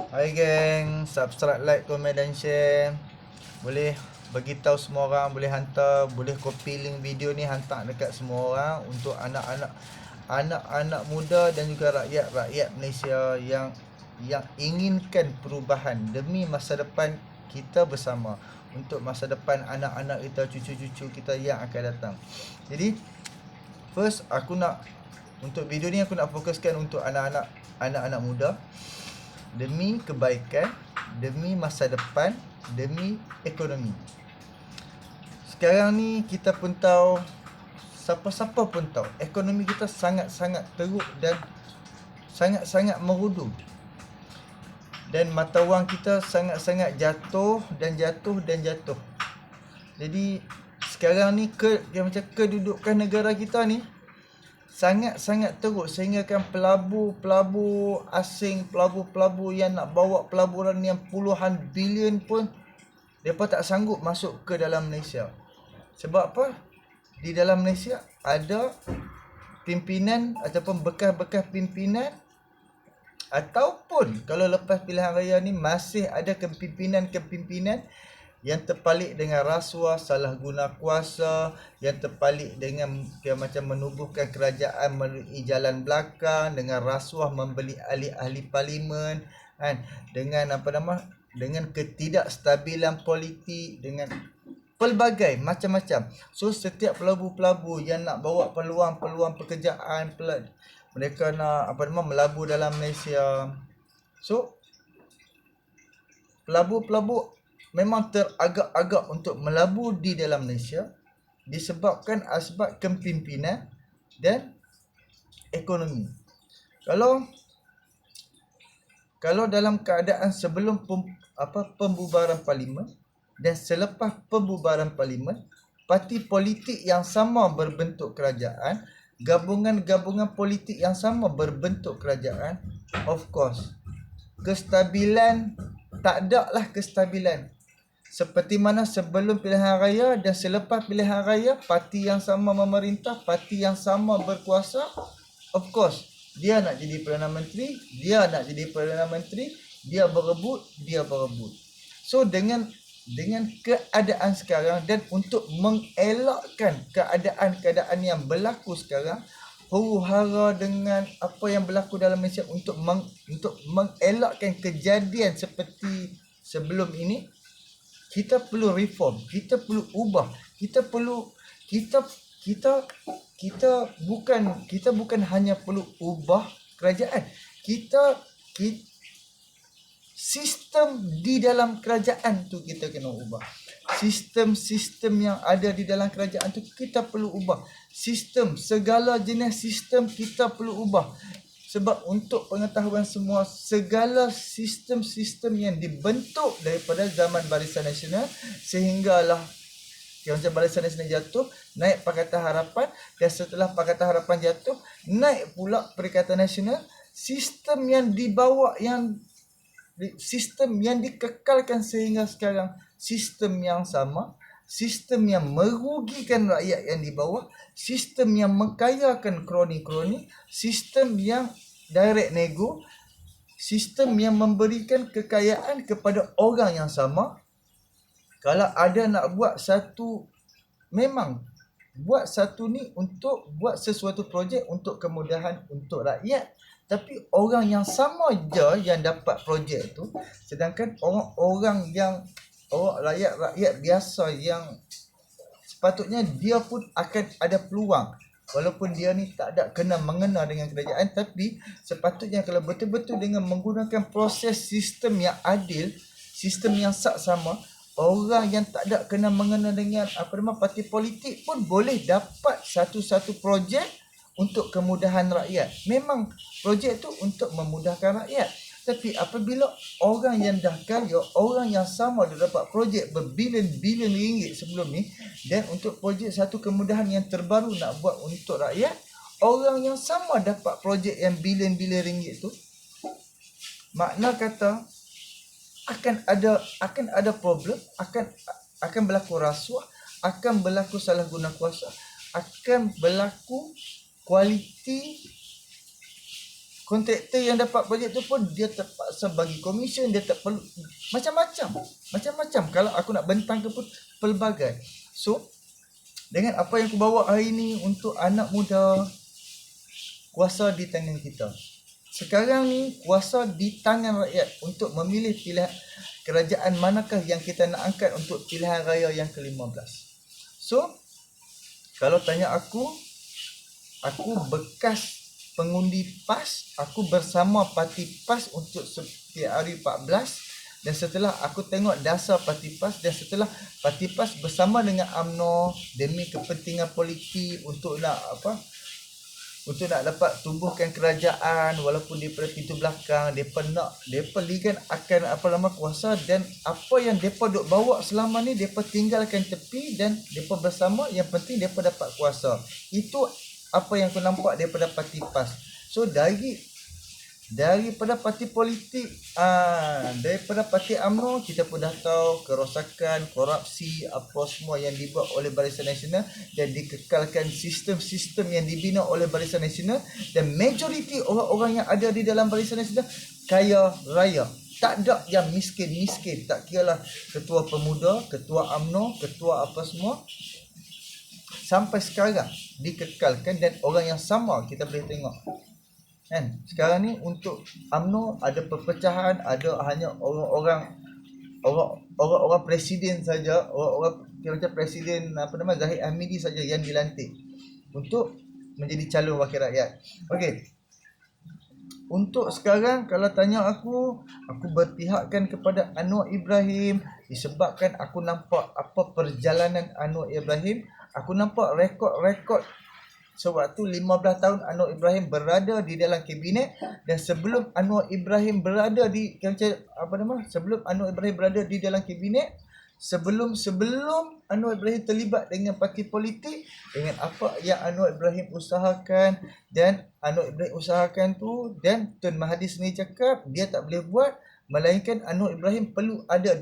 Hai geng, subscribe, like, komen dan share. Boleh bagi tahu semua orang, boleh hantar, boleh copy link video ni hantar dekat semua orang untuk anak-anak muda dan juga rakyat Malaysia yang inginkan perubahan demi masa depan kita bersama, untuk masa depan anak-anak kita, cucu-cucu kita yang akan datang. Jadi first untuk video ni aku nak fokuskan untuk anak-anak muda, demi kebaikan, demi masa depan, demi ekonomi. Sekarang ni kita pun tahu, siapa-siapa pun tahu, ekonomi kita sangat-sangat teruk dan sangat-sangat merudu. Dan mata wang kita sangat-sangat jatuh dan jatuh dan jatuh. Jadi sekarang ni macam kedudukan negara kita ni sangat-sangat teruk, sehingga kan pelabur-pelabur asing, pelabur-pelabur yang nak bawa pelaburan yang puluhan bilion pun mereka tak sanggup masuk ke dalam Malaysia. Sebab apa? Di dalam Malaysia ada pimpinan ataupun bekas-bekas pimpinan, ataupun kalau lepas pilihan raya ni masih ada kepimpinan-kepimpinan yang terpalit dengan rasuah, salah guna kuasa, yang terpalit dengan macam menubuhkan kerajaan melalui jalan belakang, dengan rasuah membeli ahli-ahli parlimen, kan, dengan dengan ketidakstabilan politik, dengan pelbagai macam-macam. So setiap pelabur-pelabur yang nak bawa peluang-peluang pekerjaan, mereka nak melabur dalam Malaysia. So pelabur-pelabur memang teragak-agak untuk melabur di dalam Malaysia disebabkan asbab kepimpinan dan ekonomi. Kalau dalam keadaan sebelum pembubaran parlimen dan selepas pembubaran parlimen, parti politik yang sama berbentuk kerajaan, gabungan-gabungan politik yang sama berbentuk kerajaan, of course kestabilan, tak ada lah kestabilan. Seperti mana sebelum pilihan raya dan selepas pilihan raya, parti yang sama memerintah, parti yang sama berkuasa, of course dia nak jadi Perdana Menteri, dia berebut. So dengan keadaan sekarang, dan untuk mengelakkan keadaan-keadaan yang berlaku sekarang, huru-hara dengan apa yang berlaku dalam Malaysia, untuk mengelakkan kejadian seperti sebelum ini, kita perlu reform, kita perlu ubah, kita bukan hanya perlu ubah kerajaan, sistem di dalam kerajaan tu kita kena ubah. Sistem-sistem yang ada di dalam kerajaan tu kita perlu ubah. Segala jenis sistem kita perlu ubah. Sebab untuk pengetahuan semua, segala sistem-sistem yang dibentuk daripada zaman Barisan Nasional sehinggalah macam Barisan Nasional jatuh, naik Pakatan Harapan, dan setelah Pakatan Harapan jatuh, naik pula Perikatan Nasional, sistem yang dibawa, sistem yang dikekalkan sehingga sekarang, sistem yang sama, sistem yang merugikan rakyat yang di bawah, sistem yang mengkayakan kroni-kroni, sistem yang direct nego, sistem yang memberikan kekayaan kepada orang yang sama. Kalau ada nak buat satu, memang buat satu ni untuk buat sesuatu projek untuk kemudahan untuk rakyat, tapi orang yang sama je yang dapat projek tu, sedangkan orang rakyat biasa yang sepatutnya dia pun akan ada peluang, walaupun dia ni tak ada mengena dengan kerajaan, tapi sepatutnya kalau betul-betul dengan menggunakan proses sistem yang adil, sistem yang saksama, orang yang tak ada mengena dengan parti politik pun boleh dapat satu-satu projek untuk kemudahan rakyat. Memang projek tu untuk memudahkan rakyat. Tapi apabila orang yang dah kaya, orang yang sama dah dapat projek berbilion-bilion ringgit sebelum ni, dan untuk projek satu kemudahan yang terbaru nak buat untuk rakyat, orang yang sama dapat projek yang bilion-bilion ringgit tu, makna kata akan ada problem, akan berlaku rasuah, akan berlaku salah guna kuasa, akan berlaku kualiti kontraktor yang dapat projek tu pun dia terpaksa bagi komisen, dia tak perlu macam-macam. Kalau aku nak bentang ke pun pelbagai. So dengan apa yang aku bawa hari ni untuk anak muda, kuasa di tangan kita. Sekarang ni kuasa di tangan rakyat untuk memilih pilihan kerajaan manakah yang kita nak angkat untuk pilihan raya yang ke-15. So kalau tanya aku bekas pengundi PAS, aku bersama parti PAS untuk setiap hari 14, dan setelah aku tengok dasar parti PAS, dan setelah parti PAS bersama dengan UMNO demi kepentingan politik untuk nak dapat tumbuhkan kerajaan, walaupun daripada pintu belakang, depa ligan akan kuasa, dan apa yang depa duk bawa selama ni depa tinggalkan tepi dan depa bersama, yang penting depa dapat kuasa. Itu apa yang aku nampak daripada parti PAS. So daripada parti politik, daripada parti UMNO, kita pun dah tahu kerosakan, korupsi, apa semua yang dibuat oleh Barisan Nasional, dan dikekalkan sistem-sistem yang dibina oleh Barisan Nasional, dan majoriti orang-orang yang ada di dalam Barisan Nasional kaya raya. Tak ada yang miskin-miskin, tak kiralah ketua pemuda, ketua UMNO, ketua apa semua, sampai sekarang dikekalkan, dan orang yang sama kita boleh tengok kan. Sekarang ni untuk UMNO ada perpecahan, ada hanya orang-orang presiden saja, orang macam presiden Zahid Hamidi saja yang dilantik untuk menjadi calon wakil rakyat. Okey. Untuk sekarang kalau tanya aku berpihakkan kepada Anwar Ibrahim disebabkan aku nampak apa perjalanan Anwar Ibrahim. Aku nampak rekod-rekod sewaktu 15 tahun Anwar Ibrahim berada di dalam kabinet, dan sebelum Anwar Ibrahim berada di sebelum Anwar Ibrahim berada di dalam kabinet, sebelum Anwar Ibrahim terlibat dengan parti politik, dengan apa yang Anwar Ibrahim usahakan, dan Anwar Ibrahim usahakan tu, dan Tun Mahathir sendiri cakap dia tak boleh buat melainkan Anwar Ibrahim perlu ada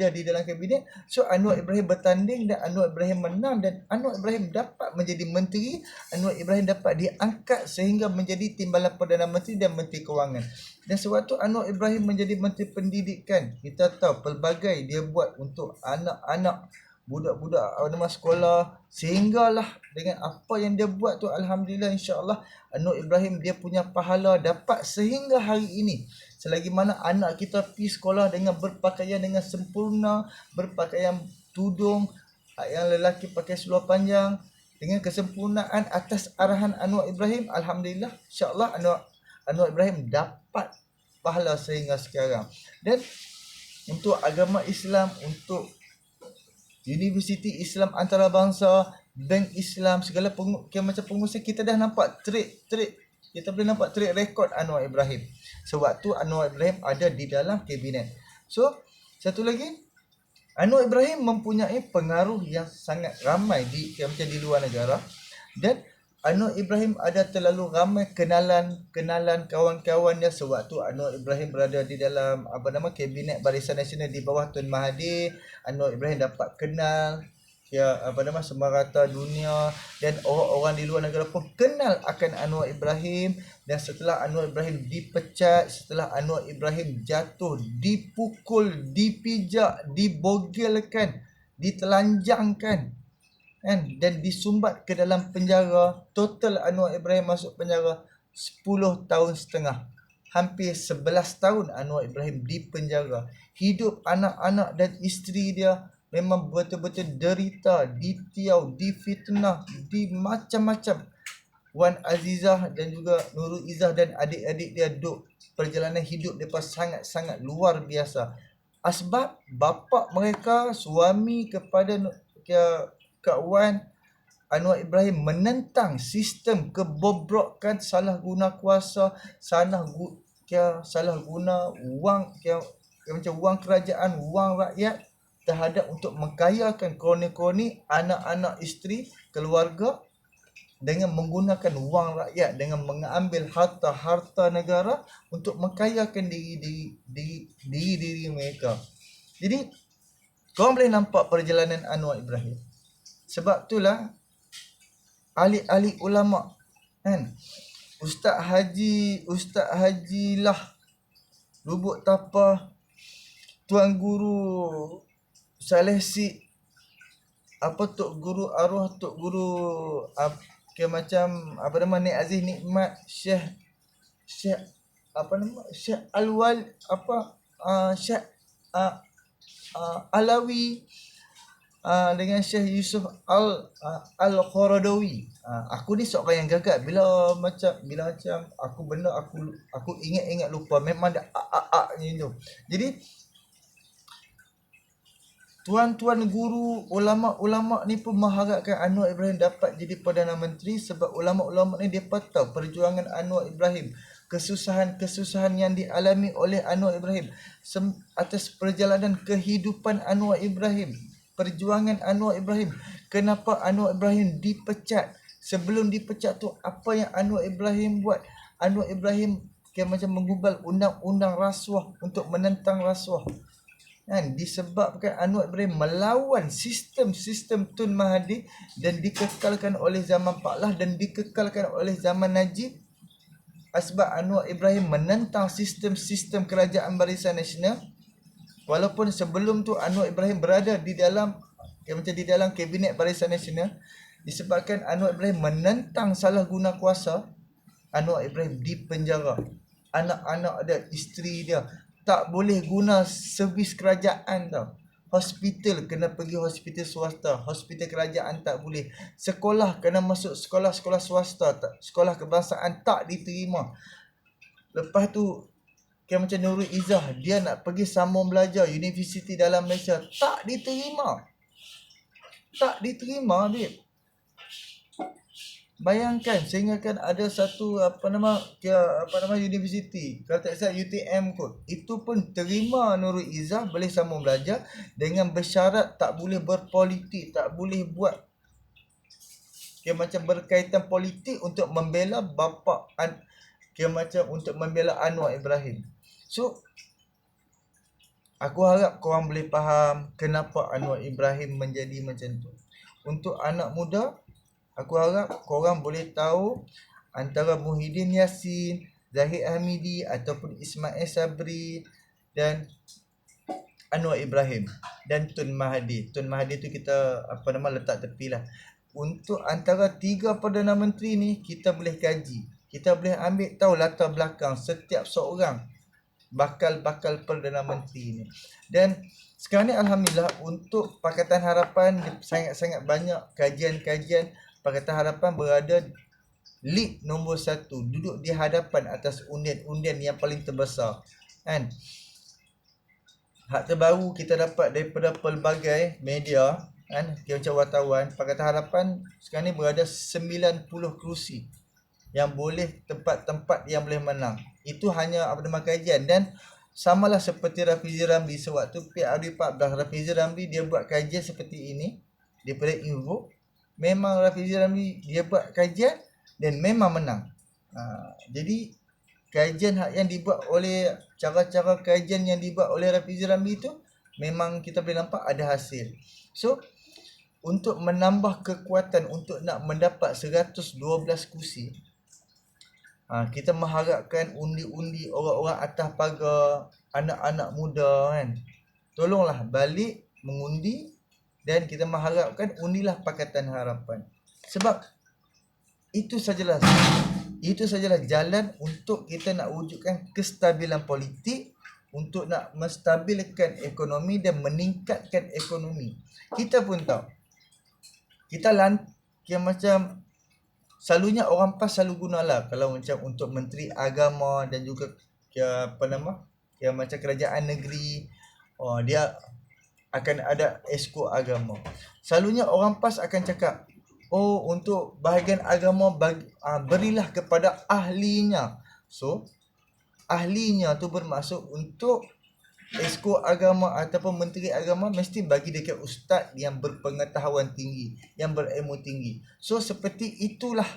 di dalam kabinet. So Anwar Ibrahim bertanding dan Anwar Ibrahim menang, dan Anwar Ibrahim dapat menjadi menteri. Anwar Ibrahim dapat diangkat sehingga menjadi timbalan Perdana Menteri dan Menteri Kewangan. Dan sewaktu Anwar Ibrahim menjadi Menteri Pendidikan, kita tahu pelbagai dia buat untuk anak-anak, budak-budak sekolah, sehinggalah dengan apa yang dia buat tu, alhamdulillah, insya-Allah Anwar Ibrahim dia punya pahala dapat sehingga hari ini. Selagi mana anak kita pergi sekolah dengan berpakaian dengan sempurna, berpakaian tudung, yang lelaki pakai seluar panjang, dengan kesempurnaan atas arahan Anwar Ibrahim, alhamdulillah, insya-Allah Anwar Ibrahim dapat pahala sehingga sekarang. Dan untuk agama Islam, untuk Universiti Islam Antarabangsa, Bank Islam, segala macam pengusaha, kita dah nampak kita boleh nampak track record Anwar Ibrahim sewaktu Anwar Ibrahim ada di dalam kabinet. So satu lagi, Anwar Ibrahim mempunyai pengaruh yang sangat ramai di luar negara, dan Anwar Ibrahim ada terlalu ramai kenalan kawan-kawannya sewaktu Anwar Ibrahim berada di dalam kabinet Barisan Nasional di bawah Tun Mahathir. Anwar Ibrahim dapat kenal semua rata dunia, dan orang-orang di luar negara pun kenal akan Anwar Ibrahim. Dan setelah Anwar Ibrahim dipecat, setelah Anwar Ibrahim jatuh, dipukul, dipijak, dibogelkan, ditelanjangkan, dan disumbat ke dalam penjara, total Anwar Ibrahim masuk penjara 10 tahun setengah. Hampir 11 tahun Anwar Ibrahim di penjara. Hidup anak-anak dan isteri dia memang betul-betul derita, ditiau, difitnah, di macam-macam. Wan Azizah dan juga Nurul Izzah dan adik-adik dia perjalanan hidup mereka sangat-sangat luar biasa. Asbab bapa mereka, suami kepada Kak Wan, Anwar Ibrahim menentang sistem kebobrokan, salah guna kuasa, salah guna wang, macam wang kerajaan, wang rakyat, terhadap untuk mengkayakan kroni-kroni anak-anak, isteri, keluarga, dengan menggunakan wang rakyat, dengan mengambil harta negara untuk mengkayakan diri mereka. Jadi korang boleh nampak perjalanan Anwar Ibrahim. Sebab itulah ahli-ahli ulama Ustaz Haji lah Lubuk Tapah, Tuan Guru Saleh Si, Tok Guru Arwah, Tok Guru macam Nik Aziz Nikmat, Syekh Syekh Alwal Syekh Alawi, dengan Syekh Yusuf Al-Qaradawi. Aku ni seorang yang gagap bila macam aku ingat lupa, memang ada ni tu. Jadi tuan-tuan guru, ulama-ulama ni pun mengharapkan Anwar Ibrahim dapat jadi Perdana Menteri, sebab ulama-ulama ni dia tahu perjuangan Anwar Ibrahim, kesusahan yang dialami oleh Anwar Ibrahim atas perjalanan kehidupan Anwar Ibrahim, perjuangan Anwar Ibrahim, kenapa Anwar Ibrahim dipecat. Sebelum dipecat tu apa yang Anwar Ibrahim buat? Anwar Ibrahim macam menggubal undang-undang rasuah untuk menentang rasuah. Disebabkan Anwar Ibrahim melawan sistem Tun Mahathir dan dikekalkan oleh zaman Pak Lah dan dikekalkan oleh zaman Najib. Sebab Anwar Ibrahim menentang sistem kerajaan Barisan Nasional, walaupun sebelum tu Anwar Ibrahim berada di dalam kabinet Barisan Nasional. Disebabkan Anwar Ibrahim menentang salah guna kuasa, Anwar Ibrahim dipenjara. Anak-anak dia, isteri dia tak boleh guna servis kerajaan tau. Hospital kena pergi hospital swasta, hospital kerajaan tak boleh. Sekolah kena masuk sekolah-sekolah swasta, sekolah kebangsaan tak diterima. Lepas tu macam Nurul Izzah, dia nak pergi sambung belajar universiti dalam Malaysia, tak diterima. Tak diterima, babe. Bayangkan, sehingga kan ada satu universiti, kalau tak salah UTM kot, itu pun terima Nurul Izzah boleh sambung belajar dengan bersyarat tak boleh berpolitik, tak boleh buat macam berkaitan politik untuk membela bapa macam untuk membela Anwar Ibrahim. So aku harap korang boleh faham kenapa Anwar Ibrahim menjadi macam tu. Untuk anak muda, aku harap korang boleh tahu antara Muhyiddin Yassin, Zahid Hamidi ataupun Ismail Sabri dan Anwar Ibrahim dan Tun Mahathir. Tun Mahathir tu kita letak tepi lah. Untuk antara 3 Perdana Menteri ni kita boleh kaji. Kita boleh ambil tahu latar belakang setiap seorang bakal Perdana Menteri ni. Dan sekarang ni alhamdulillah untuk Pakatan Harapan sangat-sangat banyak kajian-kajian. Pakatan Harapan berada lead nombor 1, duduk di hadapan atas undian-undian yang paling terbesar, kan. Hak terbaru kita dapat daripada pelbagai media, kan, macam wartawan, Pakatan Harapan sekarang ni berada 90 kerusi yang boleh, tempat-tempat yang boleh menang. Itu hanya kajian. Dan samalah seperti Rafizi Ramli, sewaktu PRU14 Rafizi Ramli dia buat kajian seperti ini daripada Invoke. Memang Rafizi Ramli dia buat kajian dan memang menang. Jadi kajian yang dibuat oleh, cara-cara kajian yang dibuat oleh Rafizi Ramli tu memang kita boleh nampak ada hasil. So untuk menambah kekuatan untuk nak mendapat 112 kursi, kita mengharapkan undi-undi orang-orang atas pagar, anak-anak muda, kan, tolonglah balik mengundi. Dan kita mengharapkan undilah Pakatan Harapan. Sebab itu sajalah jalan untuk kita nak wujudkan kestabilan politik, untuk nak menstabilkan ekonomi dan meningkatkan ekonomi. Kita pun tahu, kita macam selalunya orang PAS selalu gunalah kalau macam untuk Menteri Agama dan juga macam kerajaan negeri, dia akan ada esko agama. Selalunya orang PAS akan cakap, untuk bahagian agama berilah kepada ahlinya. So ahlinya tu bermaksud untuk esko agama ataupun menteri agama mesti bagi dekat ustaz yang berpengetahuan tinggi, yang berilmu tinggi. So seperti itulah,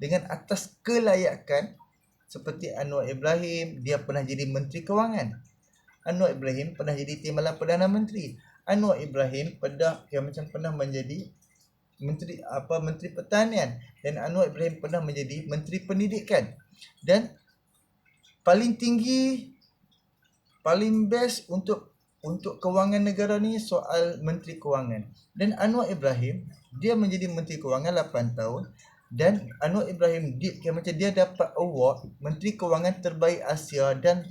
dengan atas kelayakan seperti Anwar Ibrahim, dia pernah jadi Menteri Kewangan. Anwar Ibrahim pernah jadi Timbalan Perdana Menteri. Anwar Ibrahim pernah menjadi Menteri Pertanian, dan Anwar Ibrahim pernah menjadi Menteri Pendidikan. Dan paling tinggi, paling best untuk kewangan negara ni soal Menteri Kewangan. Dan Anwar Ibrahim dia menjadi Menteri Kewangan 8 tahun, dan Anwar Ibrahim macam dia dapat award Menteri Kewangan Terbaik Asia dan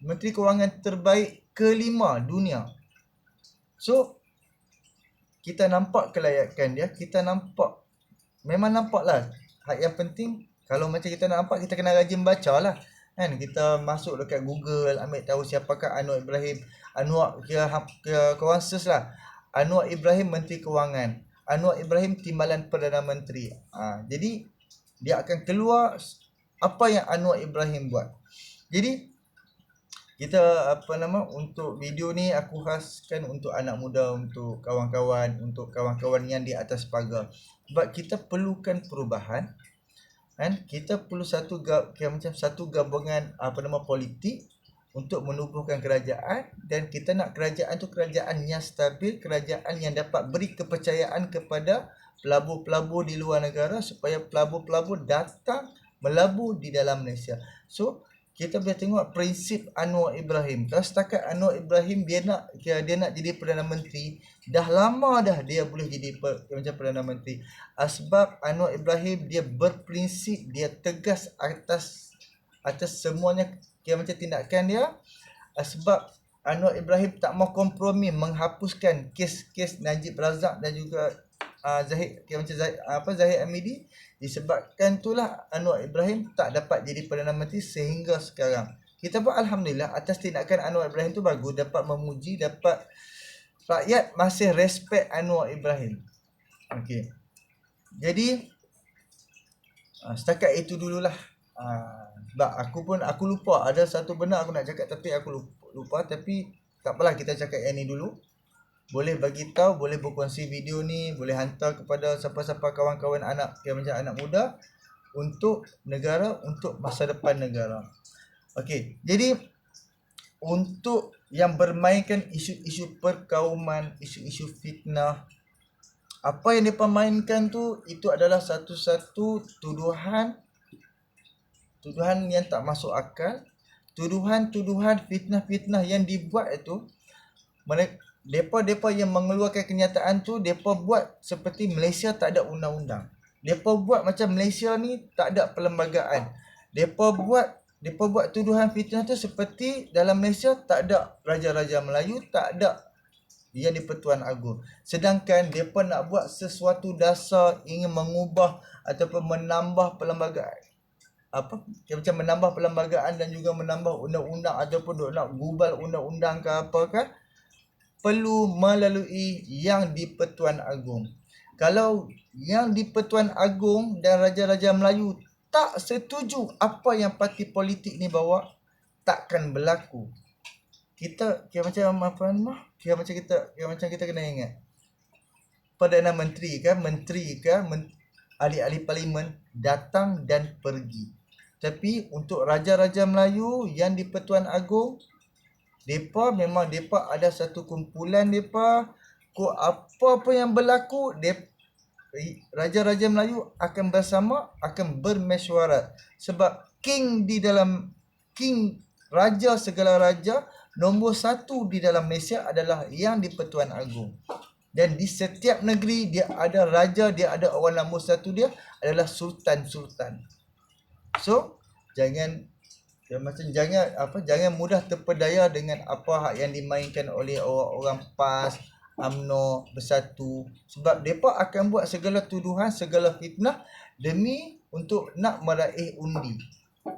Menteri Kewangan Terbaik kelima dunia. So kita nampak kelayakan dia, kita nampak, memang nampak lah. Yang penting kalau macam kita nak nampak, kita kena rajin baca lah kan. Kita masuk dekat Google, ambil tahu siapakah Anwar Ibrahim. Anwar korang search lah, Anwar Ibrahim Menteri Kewangan, Anwar Ibrahim Timbalan Perdana Menteri. Jadi dia akan keluar apa yang Anwar Ibrahim buat. Jadi kita untuk video ni aku khaskan untuk anak muda, untuk kawan-kawan yang di atas pagar. Sebab kita perlukan perubahan, kan? Kita perlu satu gabungan politik untuk menubuhkan kerajaan, dan kita nak kerajaan tu kerajaan yang stabil, kerajaan yang dapat beri kepercayaan kepada pelabur-pelabur di luar negara, supaya pelabur-pelabur datang melabur di dalam Malaysia. So kita boleh tengok prinsip Anwar Ibrahim. Kalau setakat Anwar Ibrahim dia nak jadi Perdana Menteri, dah lama dah dia boleh jadi Perdana Menteri. Sebab Anwar Ibrahim dia berprinsip, dia tegas atas semuanya tindakan dia. Sebab Anwar Ibrahim tak mau kompromi menghapuskan kes Najib Razak dan juga Zahid Hamidi. Disebabkan itulah Anwar Ibrahim tak dapat jadi Perdana Menteri sehingga sekarang. Kita pun alhamdulillah atas tindakan Anwar Ibrahim tu bagus, dapat memuji, dapat rakyat masih respect Anwar Ibrahim. Okey. Jadi setakat itu dululah. Sebab aku lupa ada satu benda aku nak cakap, tapi aku lupa. Tapi tak apalah, kita cakap yang ni dulu. Boleh bagi tahu, boleh berkongsi video ni, boleh hantar kepada siapa-siapa kawan-kawan anak muda untuk negara, untuk masa depan negara. Okey, jadi untuk yang bermainkan isu-isu perkauman, isu-isu fitnah, apa yang mereka mainkan tu, itu adalah satu-satu tuduhan yang tak masuk akal. Tuduhan-tuduhan fitnah-fitnah yang dibuat itu, Depa yang mengeluarkan kenyataan tu, depa buat seperti Malaysia tak ada undang-undang. Depa buat macam Malaysia ni tak ada perlembagaan. Depa buat tuduhan fitnah tu seperti dalam Malaysia tak ada Raja-Raja Melayu, tak ada Yang di-Pertuan Agong. Sedangkan depa nak buat sesuatu dasar, ingin mengubah ataupun menambah perlembagaan. Macam menambah perlembagaan dan juga menambah undang-undang, ataupun nak gubal undang-undang ke apa kan, perlu melalui Yang di-Pertuan Agong. Kalau Yang di-Pertuan Agong dan Raja-Raja Melayu tak setuju apa yang parti politik ni bawa, takkan berlaku. Kita kita kena ingat, Perdana Menteri ahli-ahli parlimen datang dan pergi. Tapi untuk Raja-Raja Melayu yang di-Pertuan Agong, depa ada satu kumpulan depa. Apa-apa yang berlaku, Raja-Raja Melayu akan bersama, akan bermesyuarat. Sebab raja segala raja, nombor satu di dalam Malaysia adalah Yang di-Pertuan Agong. Dan di setiap negeri dia ada raja, dia ada orang nombor satu, dia adalah sultan-sultan. So jangan mudah terpedaya dengan apa yang dimainkan oleh orang PAS, UMNO, Bersatu. Sebab mereka akan buat segala tuduhan, segala fitnah demi untuk nak meraih undi.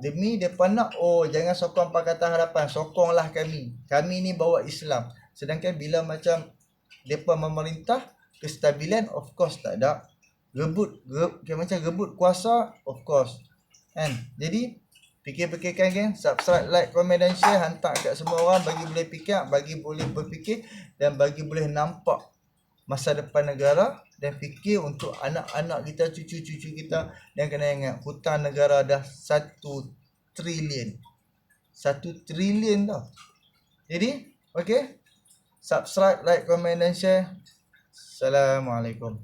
Demi mereka nak, jangan sokong Pakatan Harapan, sokonglah kami. Kami ni bawa Islam. Sedangkan bila macam mereka memerintah, kestabilan of course tak ada. Rebut kuasa of course. Kan? Jadi fikir-fikirkan geng, subscribe, like, komen dan share, hantar kat semua orang bagi boleh fikir, bagi boleh berfikir dan bagi boleh nampak masa depan negara, dan fikir untuk anak-anak kita, cucu-cucu kita. Dan kena ingat, hutang negara dah 1 trilion. 1 trilion tau. Jadi, okey. Subscribe, like, comment dan share. Assalamualaikum.